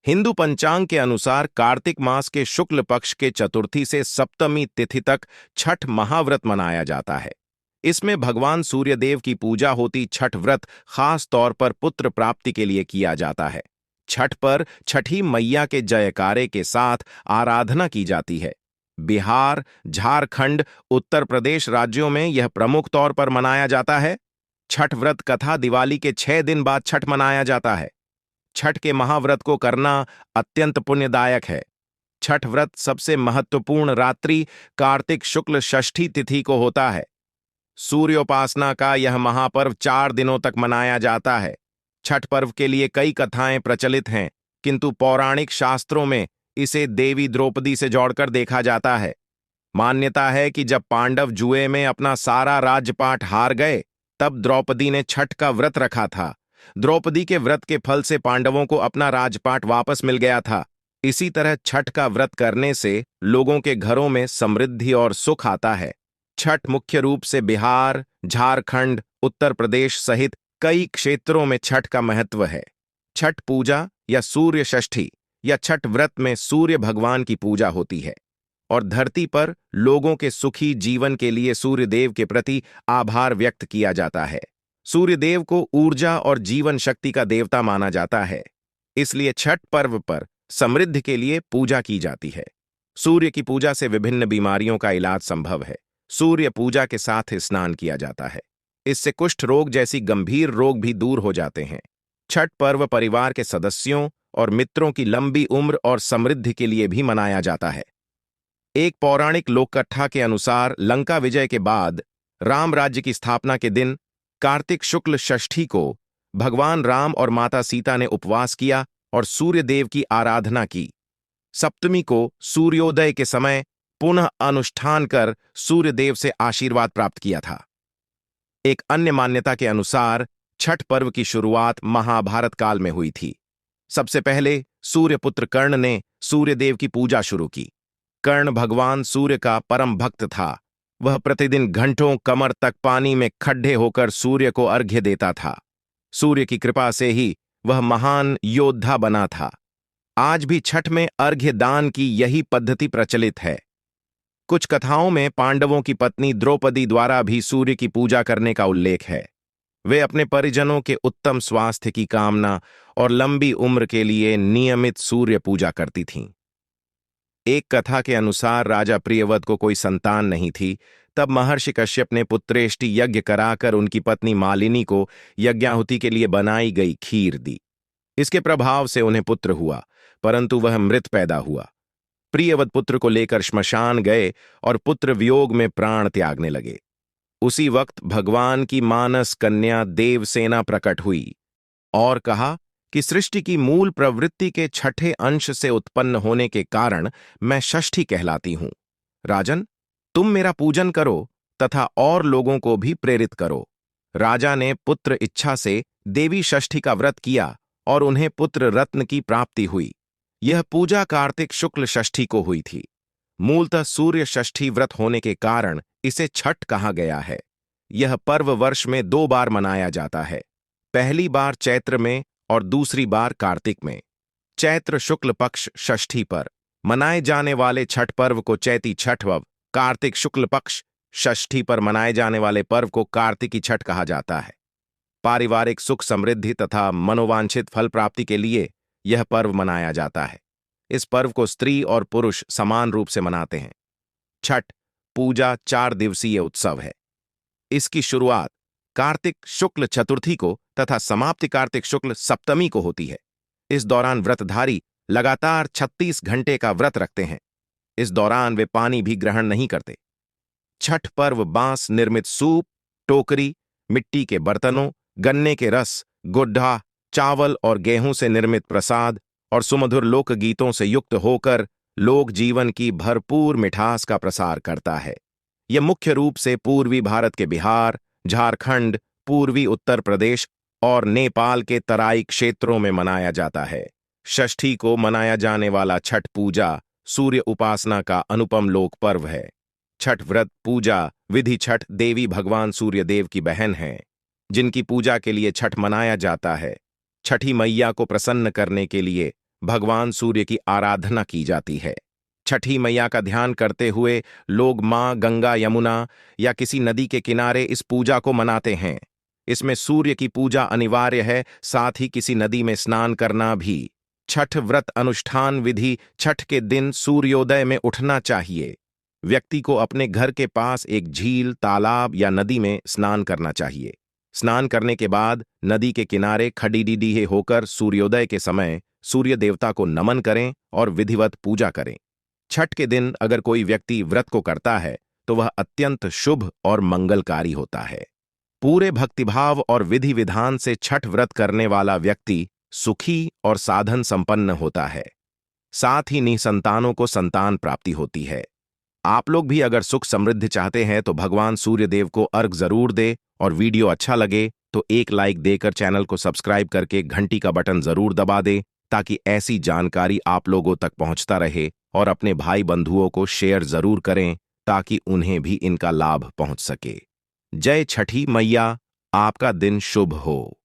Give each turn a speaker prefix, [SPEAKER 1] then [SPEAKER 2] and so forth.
[SPEAKER 1] हिंदू पंचांग के अनुसार कार्तिक मास के शुक्ल पक्ष के चतुर्थी से सप्तमी तिथि तक छठ महाव्रत मनाया जाता है। इसमें भगवान सूर्यदेव की पूजा होती। छठ व्रत खास तौर पर पुत्र प्राप्ति के लिए किया जाता है। छठ पर छठी मैया के जयकारे के साथ आराधना की जाती है। बिहार, झारखंड, उत्तर प्रदेश राज्यों में यह प्रमुख तौर पर मनाया जाता है। छठ व्रत कथा दिवाली के 6 दिन बाद छठ मनाया जाता है। छठ के महाव्रत को करना अत्यंत पुण्यदायक है। छठ व्रत सबसे महत्वपूर्ण रात्रि कार्तिक शुक्ल षष्ठी तिथि को होता है। सूर्योपासना का यह महापर्व 4 दिनों तक मनाया जाता है। छठ पर्व के लिए कई कथाएं प्रचलित हैं, किंतु पौराणिक शास्त्रों में इसे देवी द्रौपदी से जोड़कर देखा जाता है। मान्यता है कि जब पांडव जुए में अपना सारा राजपाट हार गए, तब द्रौपदी ने छठ का व्रत रखा था। द्रौपदी के व्रत के फल से पांडवों को अपना राजपाट वापस मिल गया था। इसी तरह छठ का व्रत करने से लोगों के घरों में समृद्धि और सुख आता है। छठ मुख्य रूप से बिहार, झारखंड, उत्तर प्रदेश सहित कई क्षेत्रों में छठ का महत्व है। छठ पूजा या सूर्य षष्ठी या छठ व्रत में सूर्य भगवान की पूजा होती है और धरती पर लोगों के सुखी जीवन के लिए सूर्यदेव के प्रति आभार व्यक्त किया जाता है। सूर्यदेव को ऊर्जा और जीवन शक्ति का देवता माना जाता है, इसलिए छठ पर्व पर समृद्धि के लिए पूजा की जाती है। सूर्य की पूजा से विभिन्न बीमारियों का इलाज संभव है। सूर्य पूजा के साथ स्नान किया जाता है। इससे कुष्ठ रोग जैसी गंभीर रोग भी दूर हो जाते हैं। छठ पर्व परिवार के सदस्यों और मित्रों की लंबी उम्र और समृद्धि के लिए भी मनाया जाता है। एक पौराणिक लोककथा के अनुसार लंका विजय के बाद राम राज्य की स्थापना के दिन कार्तिक शुक्ल षष्ठी को भगवान राम और माता सीता ने उपवास किया और सूर्यदेव की आराधना की। सप्तमी को सूर्योदय के समय पुनः अनुष्ठान कर सूर्यदेव से आशीर्वाद प्राप्त किया था। एक अन्य मान्यता के अनुसार छठ पर्व की शुरुआत महाभारत काल में हुई थी। सबसे पहले सूर्यपुत्र कर्ण ने सूर्यदेव की पूजा शुरू की। कर्ण भगवान सूर्य का परम भक्त था। वह प्रतिदिन घंटों कमर तक पानी में खड्डे होकर सूर्य को अर्घ्य देता था। सूर्य की कृपा से ही वह महान योद्धा बना था। आज भी छठ में अर्घ्य दान की यही पद्धति प्रचलित है। कुछ कथाओं में पांडवों की पत्नी द्रौपदी द्वारा भी सूर्य की पूजा करने का उल्लेख है। वे अपने परिजनों के उत्तम स्वास्थ्य की कामना और लंबी उम्र के लिए नियमित सूर्य पूजा करती थीं। एक कथा के अनुसार राजा प्रियव्रत को कोई संतान नहीं थी। तब महर्षि कश्यप ने पुत्रेष्टि यज्ञ कराकर उनकी पत्नी मालिनी को यज्ञाहुति के लिए बनाई गई खीर दी। इसके प्रभाव से उन्हें पुत्र हुआ, परंतु वह मृत पैदा हुआ। प्रियव्रत पुत्र को लेकर श्मशान गए और पुत्र वियोग में प्राण त्यागने लगे। उसी वक्त भगवान की मानस कन्या देवसेना प्रकट हुई और कहा कि सृष्टि की मूल प्रवृत्ति के छठे अंश से उत्पन्न होने के कारण मैं षष्ठी कहलाती हूं। राजन, तुम मेरा पूजन करो तथा और लोगों को भी प्रेरित करो। राजा ने पुत्र इच्छा से देवी षष्ठी का व्रत किया और उन्हें पुत्र रत्न की प्राप्ति हुई। यह पूजा कार्तिक शुक्ल षष्ठी को हुई थी। मूलतः सूर्य षष्ठी व्रत होने के कारण इसे छठ कहा गया है। यह पर्व वर्ष में 2 बार मनाया जाता है, पहली बार चैत्र में और दूसरी बार कार्तिक में। चैत्र शुक्ल पक्ष षष्ठी पर मनाए जाने वाले छठ पर्व को चैती छठ व कार्तिक शुक्ल पक्ष षष्ठी पर मनाए जाने वाले पर्व को कार्तिकी छठ कहा जाता है। पारिवारिक सुख समृद्धि तथा मनोवांछित फल प्राप्ति के लिए यह पर्व मनाया जाता है। इस पर्व को स्त्री और पुरुष समान रूप से मनाते हैं। छठ पूजा 4 दिवसीय उत्सव है। इसकी शुरुआत कार्तिक शुक्ल चतुर्थी को तथा समाप्ति कार्तिक शुक्ल सप्तमी को होती है। इस दौरान व्रतधारी लगातार 36 घंटे का व्रत रखते हैं। इस दौरान वे पानी भी ग्रहण नहीं करते। छठ पर्व बांस निर्मित सूप, टोकरी, मिट्टी के बर्तनों, गन्ने के रस, गुड्ढा, चावल और गेहूं से निर्मित प्रसाद और सुमधुर लोकगीतों से युक्त होकर लोक जीवन की भरपूर मिठास का प्रसार करता है। यह मुख्य रूप से पूर्वी भारत के बिहार, झारखंड, पूर्वी उत्तर प्रदेश और नेपाल के तराई क्षेत्रों में मनाया जाता है। षष्ठी को मनाया जाने वाला छठ पूजा सूर्य उपासना का अनुपम लोक पर्व है। छठ व्रत पूजा विधि छठ देवी भगवान सूर्यदेव की बहन है, जिनकी पूजा के लिए छठ मनाया जाता है। छठी मैया को प्रसन्न करने के लिए भगवान सूर्य की आराधना की जाती है। छठी मैया का ध्यान करते हुए लोग मां गंगा, यमुना या किसी नदी के किनारे इस पूजा को मनाते हैं। इसमें सूर्य की पूजा अनिवार्य है, साथ ही किसी नदी में स्नान करना भी। छठ व्रत अनुष्ठान विधि: छठ के दिन सूर्योदय में उठना चाहिए। व्यक्ति को अपने घर के पास एक झील, तालाब या नदी में स्नान करना चाहिए। स्नान करने के बाद नदी के किनारे खड़ीडीडीहे होकर सूर्योदय के समय सूर्य देवता को नमन करें और विधिवत पूजा करें। छठ के दिन अगर कोई व्यक्ति व्रत को करता है तो वह अत्यंत शुभ और मंगलकारी होता है। पूरे भक्तिभाव और विधि विधान से छठ व्रत करने वाला व्यक्ति सुखी और साधन संपन्न होता है। साथ ही निसंतानों को संतान प्राप्ति होती है। आप लोग भी अगर सुख समृद्धि चाहते हैं तो भगवान सूर्य देव को अर्घ जरूर दे, और वीडियो अच्छा लगे तो एक लाइक देकर चैनल को सब्सक्राइब करके घंटी का बटन जरूर दबा दे, ताकि ऐसी जानकारी आप लोगों तक पहुंचता रहे। और अपने भाई बंधुओं को शेयर जरूर करें ताकि उन्हें भी इनका लाभ पहुंच सके। जय छठी मैया, आपका दिन शुभ हो।